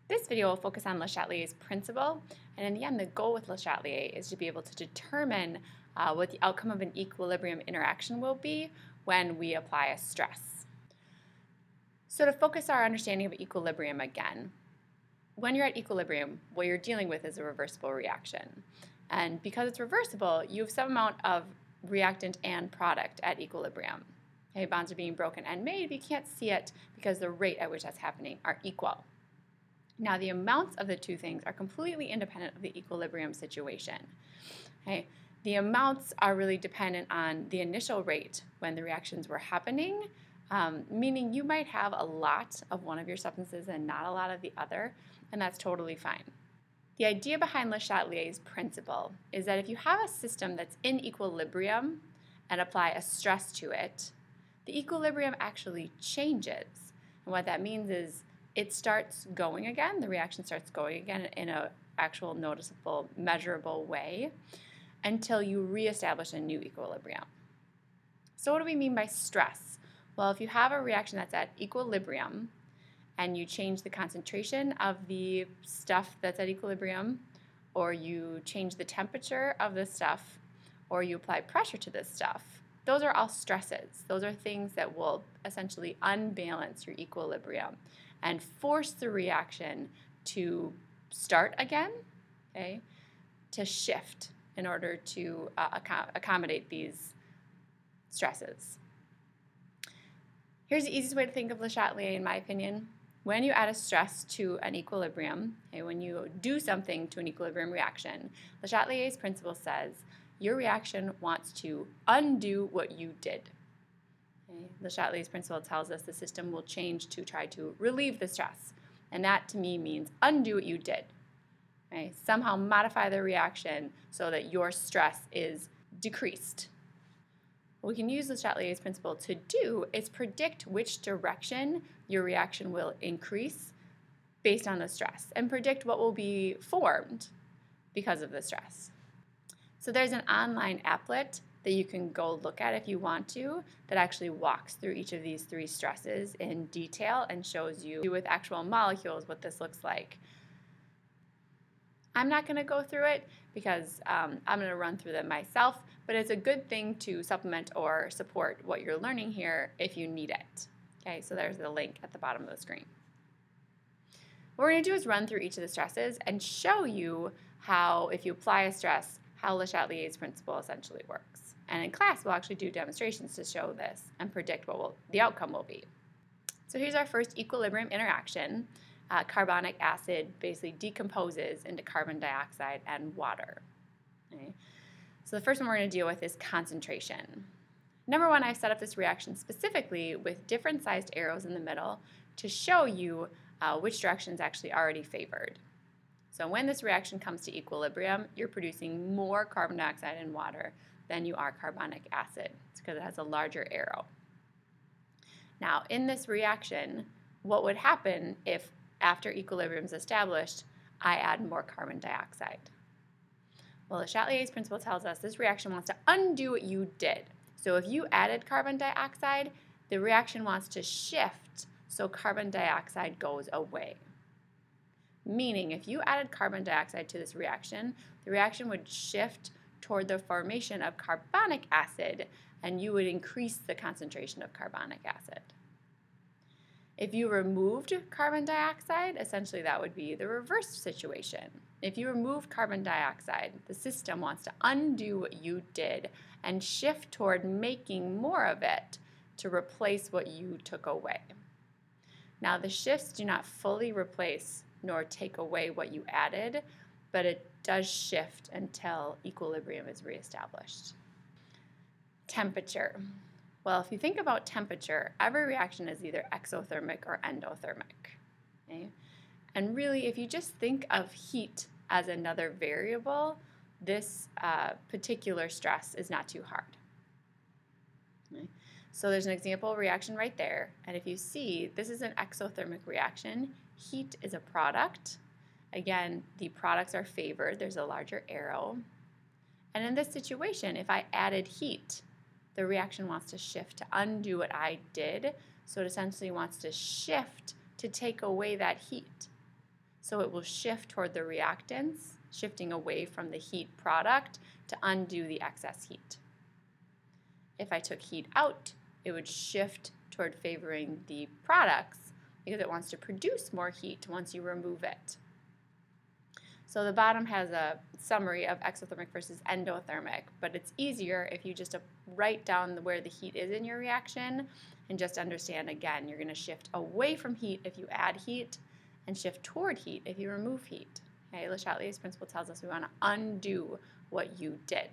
This video will focus on Le Chatelier's principle, and in the end, the goal with Le Chatelier is to be able to determine what the outcome of an equilibrium interaction will be when we apply a stress. So to focus our understanding of equilibrium again, when you're at equilibrium, what you're dealing with is a reversible reaction. And because it's reversible, you have some amount of reactant and product at equilibrium. Okay, bonds are being broken and made, but you can't see it because the rate at which that's happening are equal. Now, the amounts of the two things are completely independent of the equilibrium situation. Okay? The amounts are really dependent on the initial rate when the reactions were happening, meaning you might have a lot of one of your substances and not a lot of the other, and that's totally fine. The idea behind Le Chatelier's principle is that if you have a system that's in equilibrium and apply a stress to it, the equilibrium actually changes. And what that means is it starts going again, the reaction starts going again in an actual noticeable, measurable way until you reestablish a new equilibrium. So what do we mean by stress? Well, if you have a reaction that's at equilibrium and you change the concentration of the stuff that's at equilibrium, or you change the temperature of the stuff, or you apply pressure to this stuff, those are all stresses. Those are things that will essentially unbalance your equilibrium and force the reaction to start again, okay, to shift in order to accommodate these stresses. Here's the easiest way to think of Le Chatelier, in my opinion. When you add a stress to an equilibrium, okay, when you do something to an equilibrium reaction, Le Chatelier's principle says your reaction wants to undo what you did. Okay? Le Chatelier's principle tells us the system will change to try to relieve the stress, and that to me means undo what you did. Okay? Somehow modify the reaction so that your stress is decreased. What we can use Le Chatelier's principle to do is predict which direction your reaction will increase based on the stress and predict what will be formed because of the stress. So there's an online applet that you can go look at if you want to that actually walks through each of these three stresses in detail and shows you with actual molecules what this looks like. I'm not going to go through it because I'm going to run through them myself, but it's a good thing to supplement or support what you're learning here if you need it. Okay, so there's the link at the bottom of the screen. What we're going to do is run through each of the stresses and show you how, if you apply a stress, how Le Chatelier's principle essentially works. And in class, we'll actually do demonstrations to show this and predict what the outcome will be. So here's our first equilibrium interaction. Carbonic acid basically decomposes into carbon dioxide and water. Okay. So the first one we're going to deal with is concentration. Number one, I've set up this reaction specifically with different sized arrows in the middle to show you which direction is actually already favored. So when this reaction comes to equilibrium, you're producing more carbon dioxide and water than you are carbonic acid. It's because it has a larger arrow. Now, in this reaction, what would happen if after equilibrium is established, I add more carbon dioxide? Well, Le Chatelier's principle tells us this reaction wants to undo what you did. So if you added carbon dioxide, the reaction wants to shift so carbon dioxide goes away. Meaning, if you added carbon dioxide to this reaction, the reaction would shift toward the formation of carbonic acid, and you would increase the concentration of carbonic acid. If you removed carbon dioxide, essentially that would be the reverse situation. If you remove carbon dioxide, the system wants to undo what you did and shift toward making more of it to replace what you took away. Now, the shifts do not fully replace nor take away what you added, but it does shift until equilibrium is reestablished. Temperature. Well, if you think about temperature, every reaction is either exothermic or endothermic. Okay? And really, if you just think of heat as another variable, this particular stress is not too hard. Okay? So there's an example reaction right there, and if you see, this is an exothermic reaction. Heat is a product. Again, the products are favored. There's a larger arrow. And in this situation, if I added heat, the reaction wants to shift to undo what I did. So it essentially wants to shift to take away that heat. So it will shift toward the reactants, shifting away from the heat product to undo the excess heat. If I took heat out, it would shift toward favoring the products because it wants to produce more heat once you remove it. So the bottom has a summary of exothermic versus endothermic, but it's easier if you just write down where the heat is in your reaction and just understand, again, you're going to shift away from heat if you add heat and shift toward heat if you remove heat. Okay, Le Chatelier's principle tells us we want to undo what you did.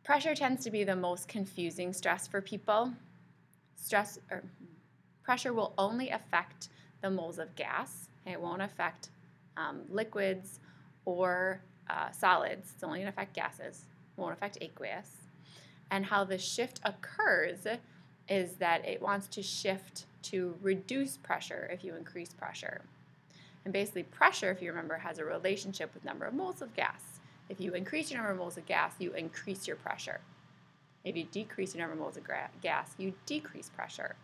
Pressure tends to be the most confusing stress for people. Pressure will only affect the moles of gas. Okay, it won't affect liquids or solids. It's only going to affect gases. It won't affect aqueous. And how the shift occurs is that it wants to shift to reduce pressure if you increase pressure. And basically pressure, if you remember, has a relationship with number of moles of gas. If you increase your number of moles of gas, you increase your pressure. If you decrease your number of moles of gas, you decrease pressure.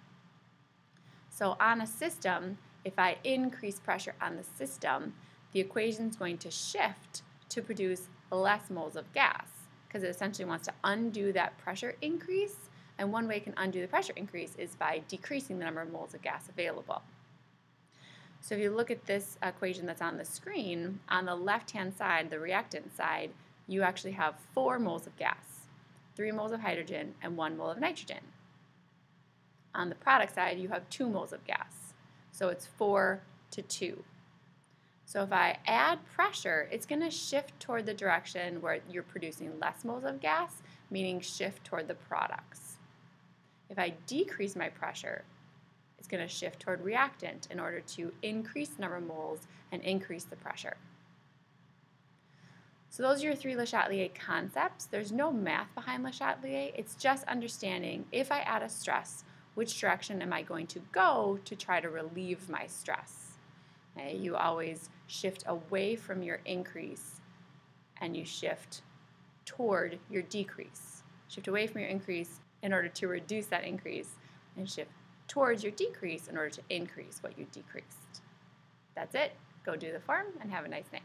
So on a system, if I increase pressure on the system, the equation is going to shift to produce less moles of gas because it essentially wants to undo that pressure increase, and one way it can undo the pressure increase is by decreasing the number of moles of gas available. So if you look at this equation that's on the screen, on the left-hand side, the reactant side, you actually have 4 moles of gas, 3 moles of hydrogen, and 1 mole of nitrogen. On the product side, you have 2 moles of gas. So it's 4 to 2. So if I add pressure, it's going to shift toward the direction where you're producing less moles of gas, meaning shift toward the products. If I decrease my pressure, it's going to shift toward reactant in order to increase the number of moles and increase the pressure. So those are your 3 Le Chatelier concepts. There's no math behind Le Chatelier. It's just understanding if I add a stress, which direction am I going to go to try to relieve my stress? Okay, you always shift away from your increase and you shift toward your decrease. Shift away from your increase in order to reduce that increase and shift towards your decrease in order to increase what you decreased. That's it. Go do the form and have a nice night.